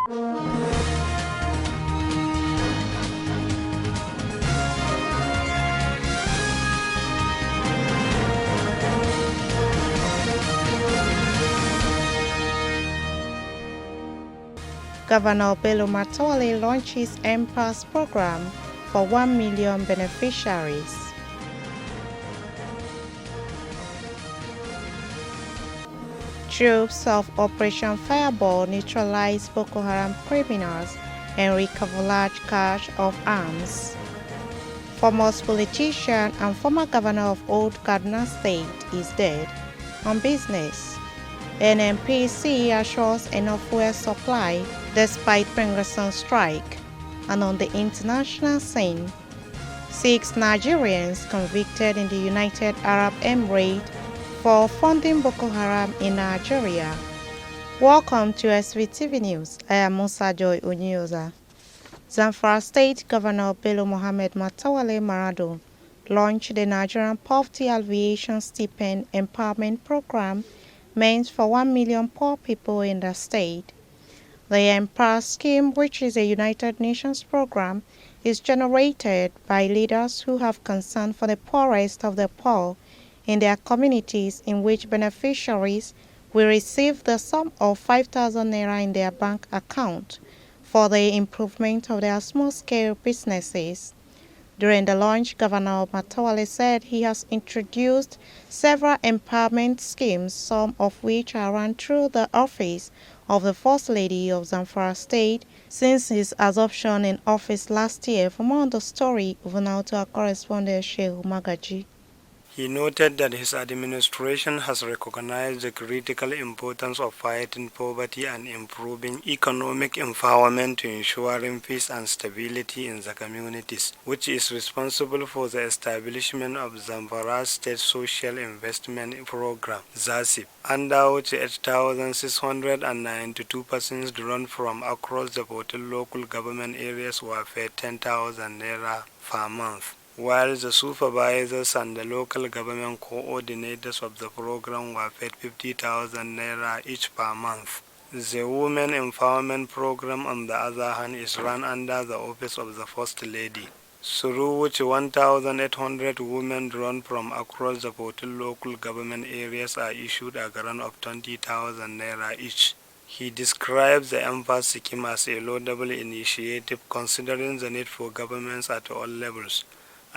Governor Bello Matoale launches MPAS program for 1 million beneficiaries. Troops of Operation Fireball neutralize Boko Haram criminals and recover large cache of arms. Former politician and former governor of Old Kaduna State is dead on business. NNPC assures enough fuel supply despite Pengerson strike. And on the international scene, 6 Nigerians convicted in the United Arab Emirates for funding Boko Haram in Nigeria. Welcome to Svtv News. I am Musa Joy Onyoza. Zamfara State Governor Bello Mohammed Matawalle Marado launched the Nigerian Poverty Alleviation Stipend Empowerment Program meant for 1 million poor people in the state. The Empower scheme, which is a United Nations program, is generated by leaders who have concern for the poorest of the poor in their communities, in which beneficiaries will receive the sum of 5,000 naira in their bank account for the improvement of their small-scale businesses. During the launch, Governor Matawalle said he has introduced several empowerment schemes, some of which are run through the office of the First Lady of Zamfara State since his assumption in office last year. For more on the story, over now to our correspondent Shehu Magaji. He noted that his administration has recognized the critical importance of fighting poverty and improving economic empowerment to ensuring peace and stability in the communities, which is responsible for the establishment of Zamfara State Social Investment Program, ZASIP, under which 8,692 persons drawn from across the 14 local government areas were paid 10,000 naira per month, while the supervisors and the local government coordinators of the program were paid 50,000 naira each per month. The Women Empowerment Program, on the other hand, is run under the office of the First Lady, through which 1,800 women drawn from across the 14 local government areas are issued a grant of 20,000 naira each. He describes the MPAS scheme as a laudable initiative, considering the need for governments at all levels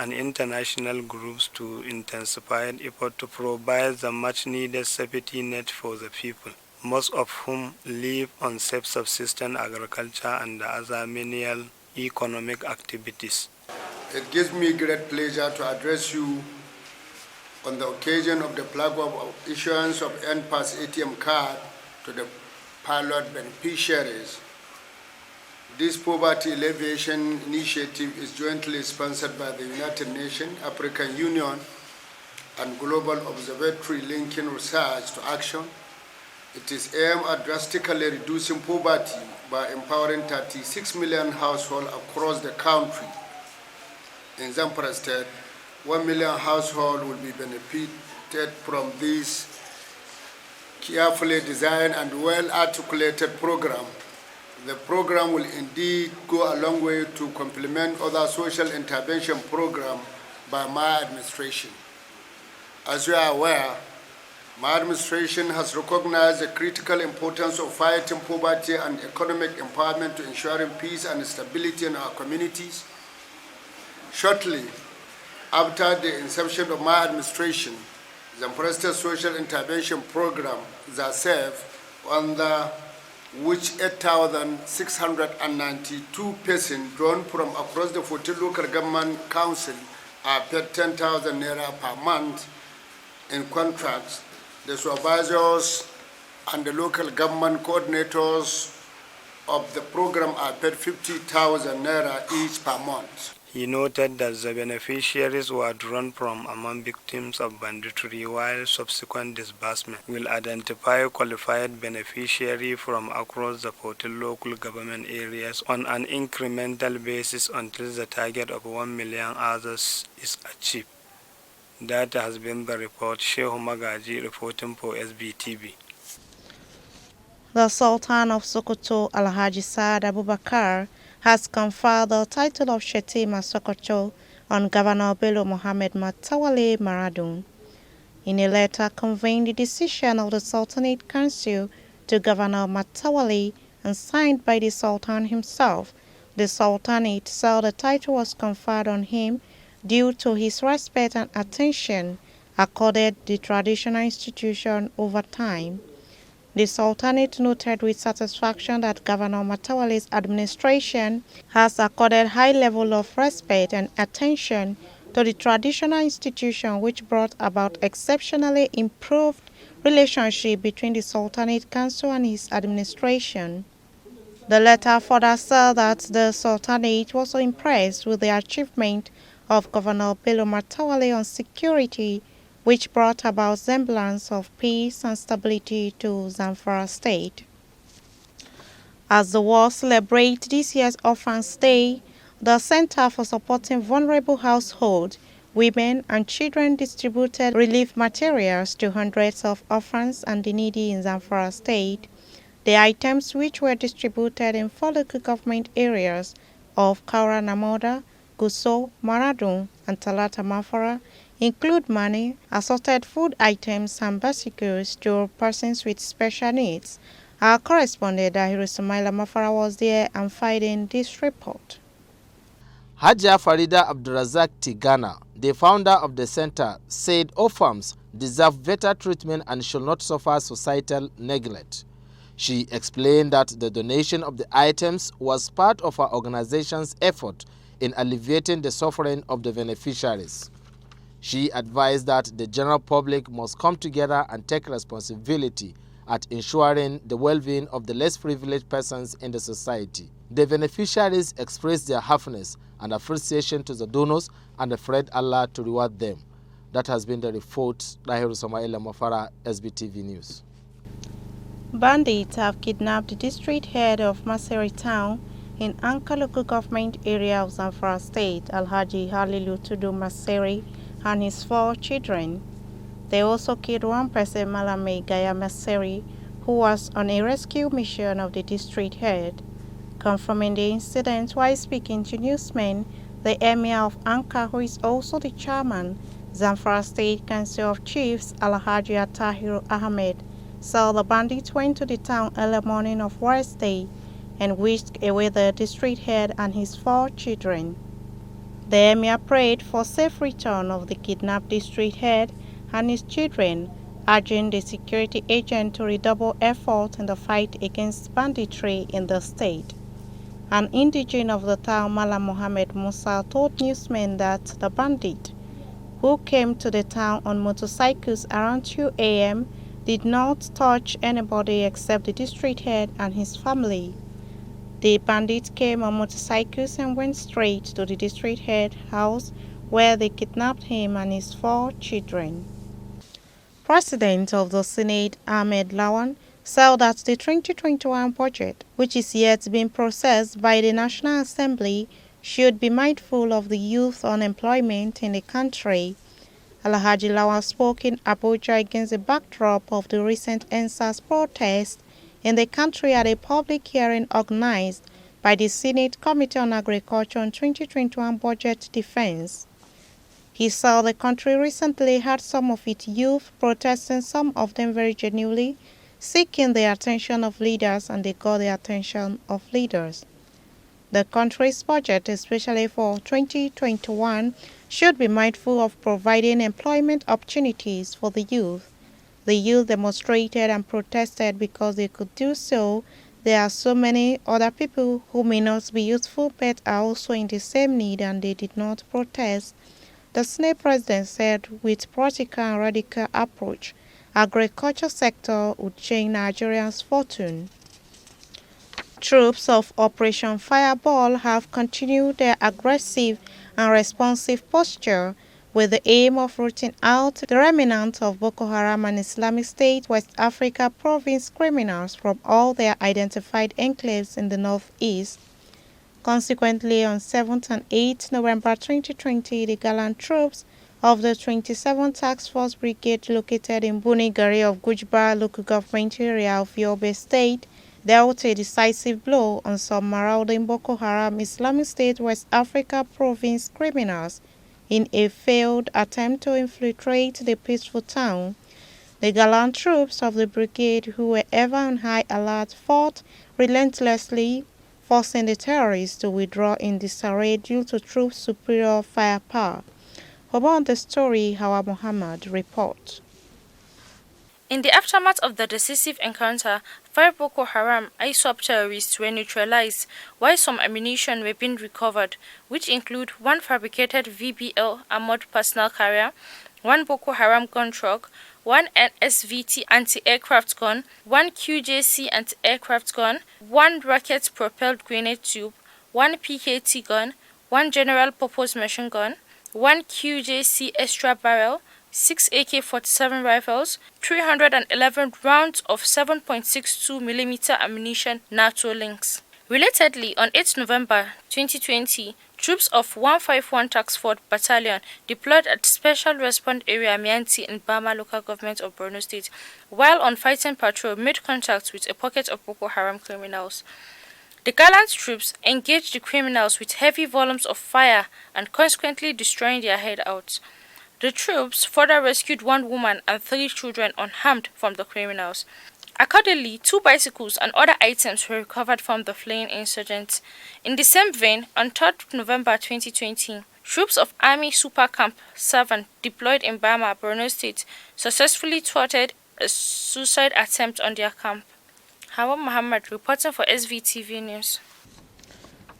and international groups to intensify effort to provide the much-needed safety net for the people, most of whom live on self-subsistence agriculture and other menial economic activities. It gives me great pleasure to address you on the occasion of the flag of issuance of NPAS ATM card to the pilot beneficiaries. This poverty alleviation initiative is jointly sponsored by the United Nations, African Union, and Global Observatory linking research to action. It is aimed at drastically reducing poverty by empowering 36 million households across the country. In Zamfara State, 1 million households will be benefited from this carefully designed and well-articulated program. The program will indeed go a long way to complement other social intervention programs by my administration. As you are aware, my administration has recognized the critical importance of fighting poverty and economic empowerment to ensuring peace and stability in our communities. Shortly after the inception of my administration, the Zamfara State Social Intervention Program, ZASEV, under which 8,692 persons drawn from across the 14 local government council are paid 10,000 naira per month. In contract, the supervisors and the local government coordinators of the program are paid 50,000 naira each per month. He noted that the beneficiaries were drawn from among victims of banditry, while subsequent disbursement will identify qualified beneficiaries from across the 14 local government areas on an incremental basis until the target of 1 million others is achieved. That has been the report. Shehu Magaji reporting for SBTV. The Sultan of Sokoto, Alhaji Saad Abubakar, has conferred the title of Svtv Sokoto on Governor Bello Mohammed Matawale Maradun. In a letter conveying the decision of the Sultanate Council to Governor Matawale and signed by the Sultan himself, the Sultanate said the title was conferred on him due to his respect and attention accorded the traditional institution over time. The Sultanate noted with satisfaction that Governor Matawale's administration has accorded high level of respect and attention to the traditional institution, which brought about exceptionally improved relationship between the Sultanate Council and his administration. The letter further said that the Sultanate was impressed with the achievement of Governor Bello Matawale on security, which brought about semblance of peace and stability to Zamfara State. As the world celebrates this year's Orphans' Day, the Center for Supporting Vulnerable Households, Women and Children distributed relief materials to hundreds of orphans and the needy in Zamfara State. The items, which were distributed in 4 local government areas of Kaura Namoda, Gusau, Maradun, and Talata Mafara, include money, assorted food items, and bicycles to persons with special needs. Our correspondent Dahiru Sumaila Mafara was there and filing this report. Hajia Farida Abdurazak Tigana, the founder of the center, said orphans deserve better treatment and should not suffer societal neglect. She explained that the donation of the items was part of her organization's effort in alleviating the suffering of the beneficiaries. She advised that the general public must come together and take responsibility at ensuring the well-being of the less privileged persons in the society. The beneficiaries expressed their happiness and appreciation to the donors and prayed Allah to reward them. That has been the report. Dahiru Samaila Mafara, SBTV News. Bandits have kidnapped the district head of Maseri town in Anka local government area of Zamfara State, Alhaji Halilu Tudu Maseri, and his 4 children. They also killed one person, Malame Gaya Maseri, who was on a rescue mission of the district head. Confirming the incident while speaking to newsmen, the Emir of Anka, who is also the chairman, Zamfara State Council of Chiefs, Alhaji Atahiru Ahmed, said the bandits went to the town early morning of Wednesday and whisked away the district head and his 4 children. The Emir prayed for safe return of the kidnapped district head and his children, urging the security agent to redouble effort in the fight against banditry in the state. An indigene of the town, Malam Mohammed Musa, told newsmen that the bandit, who came to the town on motorcycles around 2 a.m., did not touch anybody except the district head and his family. The bandits came on motorcycles and went straight to the district head house, where they kidnapped him and his 4 children. President of the Senate, Ahmed Lawan, said that the 2021 budget, which is yet being processed by the National Assembly, should be mindful of the youth unemployment in the country. Alhaji Lawan spoke in Abuja against the backdrop of the recent NSAS protest in the country at a public hearing organized by the Senate Committee on Agriculture on 2021 Budget Defense. He said the country recently had some of its youth protesting, some of them very genuinely, seeking the attention of leaders, and they got the attention of leaders. The country's budget, especially for 2021, should be mindful of providing employment opportunities for the youth. The youth demonstrated and protested because they could do so. There are so many other people who may not be youthful but are also in the same need, and they did not protest. The Senate President said with practical and radical approach, agriculture sector would change Nigeria's fortune. Troops of Operation Fireball have continued their aggressive and responsive posture with the aim of rooting out the remnants of Boko Haram and Islamic State West Africa province criminals from all their identified enclaves in the northeast. Consequently, on 7th and 8th November 2020, the gallant troops of the 27th Task Force Brigade located in Bunigari of Gujbar local government area of Yobe State dealt a decisive blow on some marauding Boko Haram Islamic State West Africa province criminals in a failed attempt to infiltrate the peaceful town. The gallant troops of the brigade, who were ever on high alert, fought relentlessly, forcing the terrorists to withdraw in disarray due to troops' superior firepower. For more on the story, Hawa Muhammad reports. In the aftermath of the decisive encounter, 5 Boko Haram ISWAP terrorists were neutralized, while some ammunition were being recovered, which include 1 fabricated VBL armored personnel carrier, 1 Boko Haram gun truck, 1 Svtv anti-aircraft gun, 1 QJC anti-aircraft gun, 1 rocket-propelled grenade tube, 1 PKT gun, 1 general-purpose machine gun, 1 QJC extra barrel, 6 AK-47 rifles, 311 rounds of 7.62mm ammunition NATO links. Relatedly, on 8 November 2020, troops of 151 Task Force Battalion deployed at Special Response Area Mianti in Bama local government of Borno State, while on fighting patrol made contact with a pocket of Boko Haram criminals. The gallant troops engaged the criminals with heavy volumes of fire and consequently destroying their hideouts. The troops further rescued 1 woman and 3 children unharmed from the criminals. Accordingly, 2 bicycles and other items were recovered from the fleeing insurgents. In the same vein, on 3 November 2020, troops of Army Super Camp 7 deployed in Bama, Borno State, successfully thwarted a suicide attempt on their camp. Hawa Muhammad reporting for SVTV News.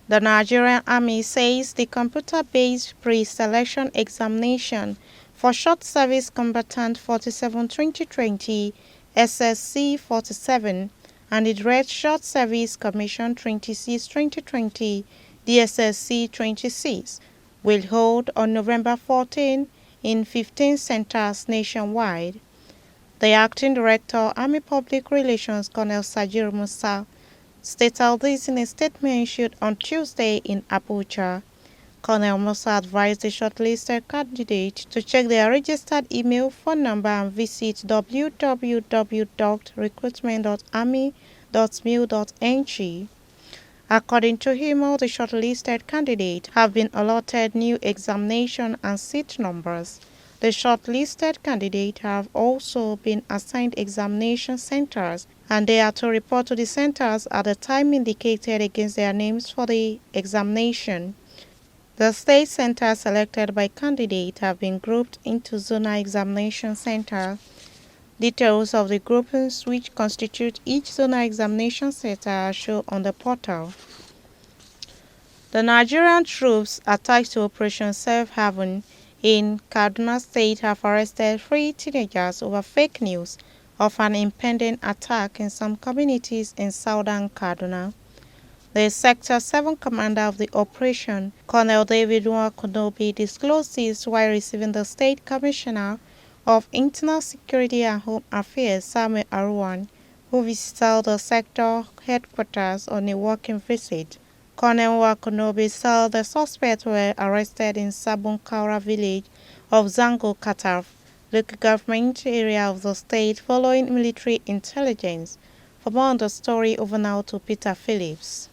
The Nigerian Army says the computer-based pre-selection examination for Short Service Combatant 47-2020 SSC 47 and the Dread Short Service Commission 26-2020 DSSC 26 will hold on November 14 in 15 centers nationwide. The Acting Director, Army Public Relations, Colonel Sajir Musa, stated this in a statement issued on Tuesday in Abuja. Colonel Musa advised the shortlisted candidates to check their registered email, phone number and visit www.recruitment.army.mil.ng. According to him, all the shortlisted candidates have been allotted new examination and seat numbers. The shortlisted candidates have also been assigned examination centers, and they are to report to the centers at the time indicated against their names for the examination. The state centers selected by candidates have been grouped into zonal examination center. Details of the groupings which constitute each zonal examination center are shown on the portal. The Nigerian troops attached to Operation Safe Haven in Kaduna State have arrested 3 teenagers over fake news of an impending attack in some communities in southern Kaduna. The Sector 7 commander of the operation, Colonel David Nwakonobi, disclosed this while receiving the State Commissioner of Internal Security and Home Affairs, Samuel Aruwan, who visited the sector headquarters on a working visit. Colonel Nwakonobi said the suspects were arrested in Sabon Kaura village of Zango Kataf, local government area of the state, following military intelligence. For more on the story, over now to Peter Phillips.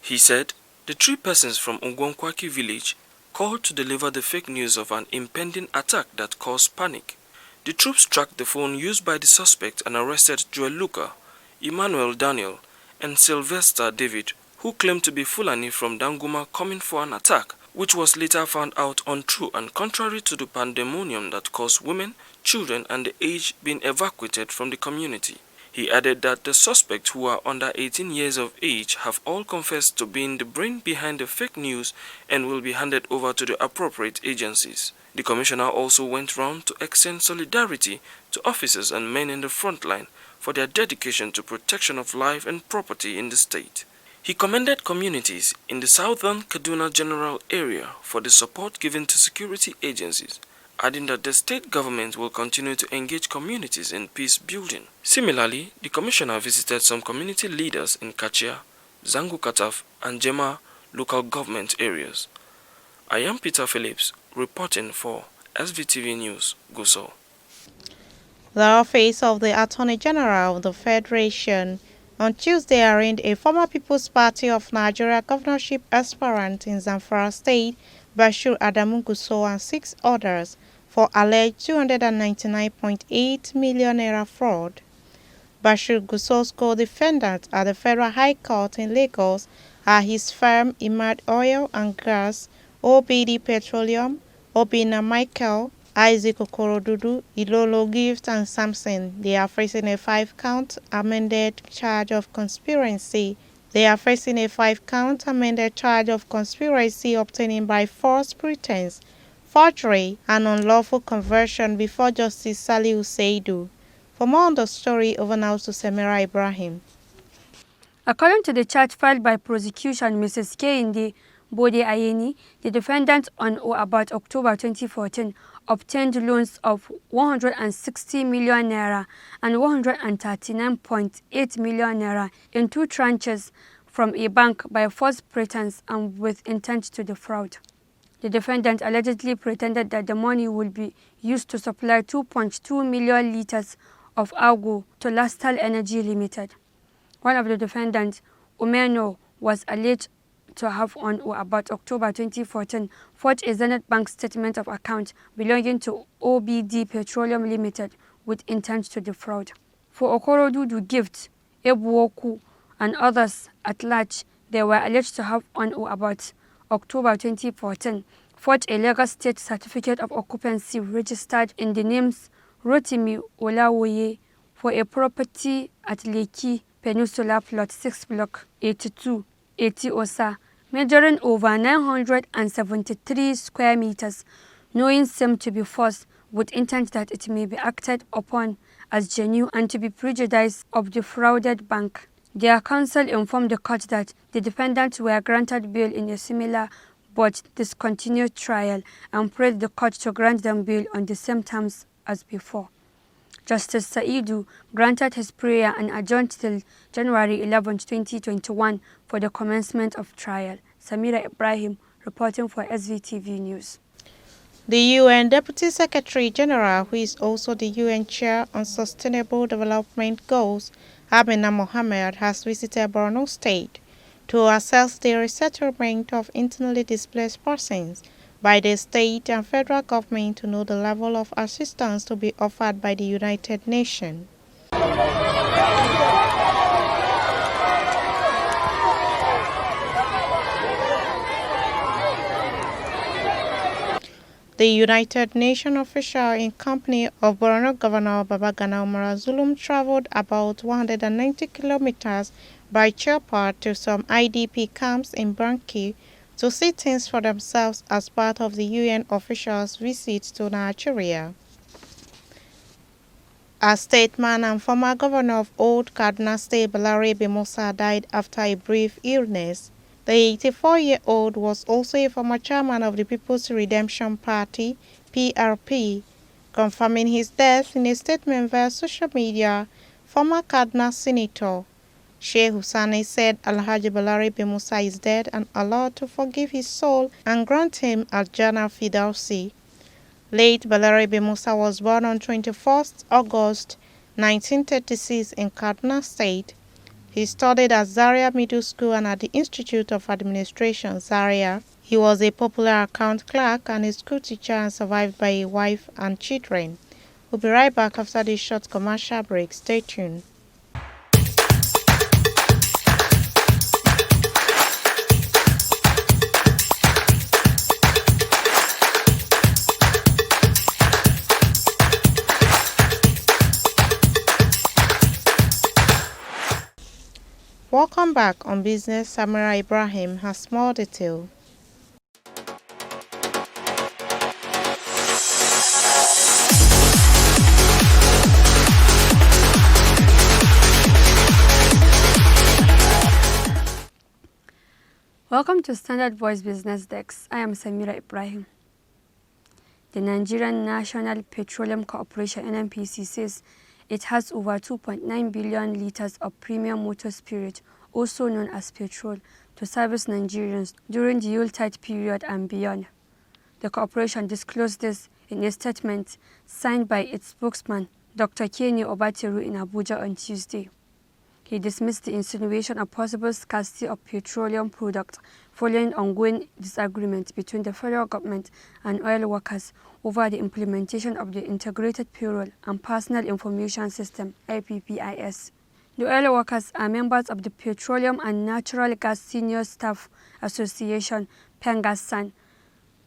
He said the 3 persons from Ongwonkwaki village called to deliver the fake news of an impending attack that caused panic. The troops tracked the phone used by the suspect and arrested Joel Luka, Emmanuel Daniel, and Sylvester David, who claimed to be Fulani from Danguma coming for an attack, which was later found out untrue and contrary to the pandemonium that caused women, children and the aged being evacuated from the community. He added that the suspects, who are under 18 years of age, have all confessed to being the brain behind the fake news and will be handed over to the appropriate agencies. The commissioner also went round to extend solidarity to officers and men in the front line for their dedication to protection of life and property in the state. He commended communities in the southern Kaduna General Area for the support given to security agencies, adding that the state government will continue to engage communities in peace building. Similarly, the commissioner visited some community leaders in Kachia, Zangu Kataf, and Jema local government areas. I am Peter Phillips, reporting for SVTV News, Gusau. The Office of the Attorney General of the Federation on Tuesday arraigned a former People's Party of Nigeria governorship aspirant in Zamfara State, Bashir Adamu Gusau, and 6 others for alleged 299.8 million naira fraud. Bashir Gusau's co-defendants at the Federal High Court in Lagos are his firm Imad Oil and Gas, OBD Petroleum, Obina Michael, Isaac Okorodudu, Ilolo Gift, and Samson. They are facing a 5-count amended charge of conspiracy. Obtaining by false pretense, forgery, and unlawful conversion before Justice Saliu Seidu. For more on the story, over now to Samira Ibrahim. According to the charge filed by prosecution, Mrs. Kehinde Bode Ayeni, the defendant on or about October 2014, obtained loans of 160 million naira and 139.8 million naira in 2 tranches from a bank by false pretense and with intent to defraud. The defendant allegedly pretended that the money would be used to supply 2.2 million litres of Argo to Lastal Energy Limited. One of the defendants, Umeno, was alleged to have on or about October 2014 forged a Zenith Bank statement of account belonging to OBD Petroleum Limited with intent to defraud. For Okorodudu Gift, Ebuoku, and others at large, they were alleged to have on or about October 2014 forged a Lagos State Certificate of Occupancy registered in the names Rotimi Olawoye for a property at Lekki Peninsula Plot 6 Block 82, 80 Osa, measuring over 973 square meters, knowing same to be false with intent that it may be acted upon as genuine and to be prejudiced of the defrauded bank. Their counsel informed the court that the defendants were granted bail in a similar but discontinued trial and prayed the court to grant them bail on the same terms as before. Justice Saidu granted his prayer and adjourned till January 11, 2021 for the commencement of trial. Samira Ibrahim reporting for SVTV News. The UN Deputy Secretary General, who is also the UN Chair on Sustainable Development Goals, Amina Mohammed, has visited Borno State to assess the resettlement of internally displaced persons by the state and federal government to know the level of assistance to be offered by the United Nations. The United Nations official in company of Borno Governor Babagana Umara Zulum traveled about 190 kilometers by chopper to some IDP camps in Banki to see things for themselves as part of the UN official's visit to Nigeria. A statesman and former governor of Old Kaduna State, Balarabe Musa, died after a brief illness. The 84-year-old was also a former chairman of the People's Redemption Party, PRP. Confirming his death in a statement via social media, former Kaduna Senator Sheikh Hussaini said Alhaji Balarabe Musa is dead and Allah to forgive his soul and grant him Al-Jannah Fidausi. Late Balarabe Musa was born on 21st August 1936 in Kaduna State. He studied at Zaria Middle School and at the Institute of Administration, Zaria. He was a popular account clerk and a school teacher and survived by a wife and children. We'll be right back after this short commercial break. Stay tuned. Welcome back on Business. Samira Ibrahim has more detail. Welcome to Standard Voice Business Desk. I am Samira Ibrahim. The Nigerian National Petroleum Corporation (NNPC) says it has over 2.9 billion liters of premium motor spirit, also known as petrol, to service Nigerians during the Yuletide period and beyond. The corporation disclosed this in a statement signed by its spokesman, Dr. Kenny Obatiru, in Abuja on Tuesday. He dismissed the insinuation of possible scarcity of petroleum products following ongoing disagreements between the federal government and oil workers over the implementation of the Integrated Payroll and Personal Information System (IPPIS). The oil workers are members of the Petroleum and Natural Gas Senior Staff Association (PENGASSAN).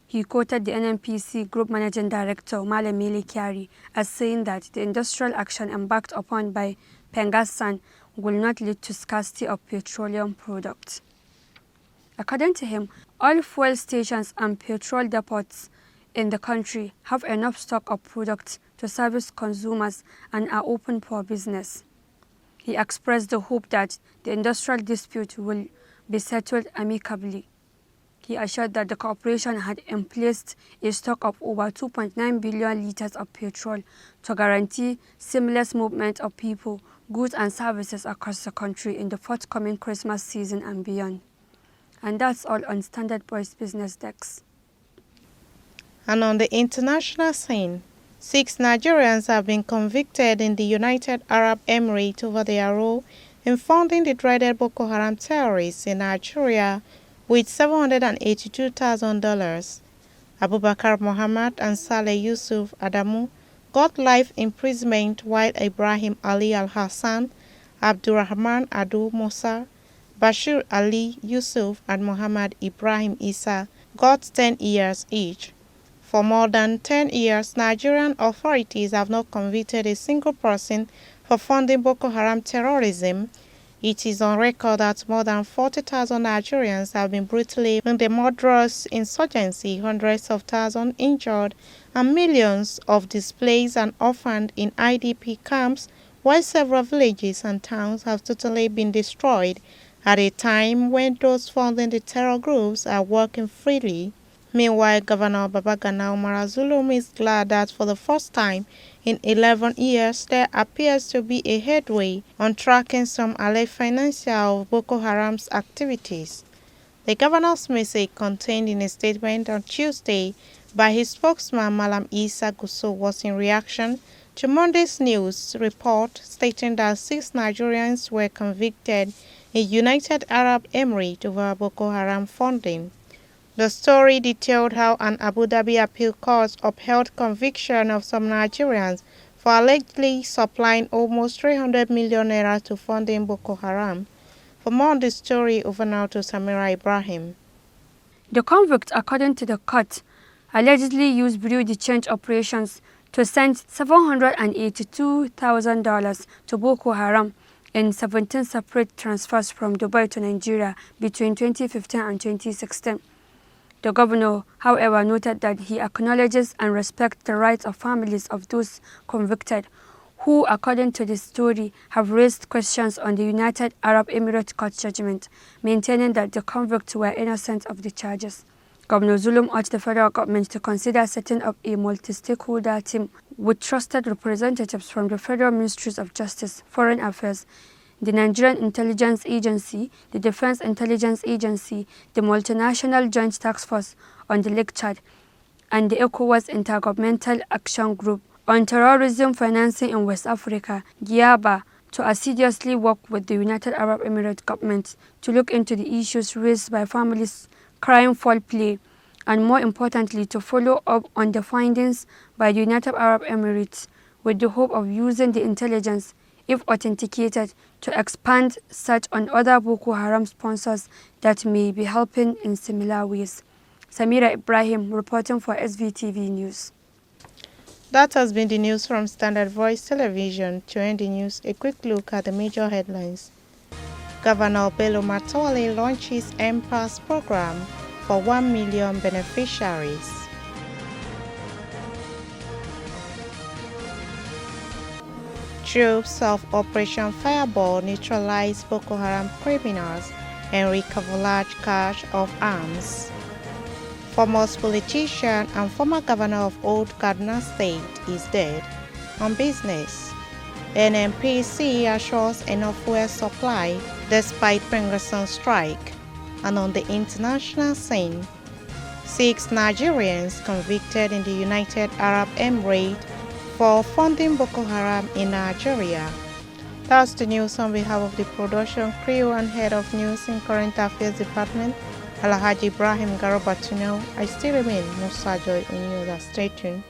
He quoted the NNPC Group Managing Director Malam Mele Kyari as saying that the industrial action embarked upon by PENGASSAN will not lead to scarcity of petroleum products. According to him, all fuel stations and petrol depots in the country have enough stock of products to service consumers and are open for business. He expressed the hope that the industrial dispute will be settled amicably. He assured that the corporation had emplaced a stock of over 2.9 billion liters of petrol to guarantee seamless movement of people, goods and services across the country in the forthcoming Christmas season and beyond. And that's all on Standard Voice Business Desk. And on the international scene, 6 Nigerians have been convicted in the United Arab Emirates over their role in funding the dreaded Boko Haram terrorists in Nigeria with $782,000. Abubakar Muhammad and Saleh Yusuf Adamu got life imprisonment, while Ibrahim Ali Al-Hassan, Abdurrahman Adu Musa, Bashir Ali Yusuf and Muhammad Ibrahim Isa got 10 years each. For more than 10 years, Nigerian authorities have not convicted a single person for funding Boko Haram terrorism. It is on record that more than 40,000 Nigerians have been brutally in the murderous insurgency, hundreds of thousands injured, and millions of displaced and orphaned in IDP camps, while several villages and towns have totally been destroyed at a time when those funding the terror groups are working freely. Meanwhile, Governor Babagana Umar Zulum is glad that for the first time in 11 years, there appears to be a headway on tracking some alleged financial of Boko Haram's activities. The governor's message, contained in a statement on Tuesday by his spokesman Malam Isa Gusso, was in reaction to Monday's news report stating that 6 Nigerians were convicted in United Arab Emirates over Boko Haram funding. The story detailed how an Abu Dhabi appeal court upheld conviction of some Nigerians for allegedly supplying almost 300 million naira to funding Boko Haram. For more on the story, over now to Samira Ibrahim. The convict, according to the court, allegedly used bureau de change operations to send $782,000 to Boko Haram in 17 separate transfers from Dubai to Nigeria between 2015 and 2016. The governor, however, noted that he acknowledges and respects the rights of families of those convicted, who, according to the story, have raised questions on the United Arab Emirates court judgment, maintaining that the convicts were innocent of the charges. Governor Zulum urged the federal government to consider setting up a multi-stakeholder team with trusted representatives from the Federal Ministries of Justice, Foreign Affairs, the Nigerian Intelligence Agency, the Defense Intelligence Agency, the Multinational Joint Task Force on the Lake Chad, and the ECOWAS Intergovernmental Action Group on Terrorism Financing in West Africa, GIABA, to assiduously work with the United Arab Emirates government to look into the issues raised by families crying foul play, and more importantly, to follow up on the findings by the United Arab Emirates with the hope of using the intelligence, if authenticated, to expand search on other Boko Haram sponsors that may be helping in similar ways. Samira Ibrahim reporting for SVTV News. That has been the news from Standard Voice Television. To end the news, a quick look at the major headlines. Governor Bello Matole launches MPAS program for 1 million beneficiaries. Troops of Operation Fireball neutralize Boko Haram criminals and recover large cache of arms. Foremost politician and former governor of Old Kaduna State is dead. On business, NNPC assures enough fuel supply despite Pengerson strike. And on the international scene, 6 Nigerians convicted in the United Arab Emirates for funding Boko Haram in Nigeria. That's the news on behalf of the production crew and head of news in Current Affairs Department, Alhaji Ibrahim Garobatuno. I still remain Musa Joy Unyoda. Stay tuned.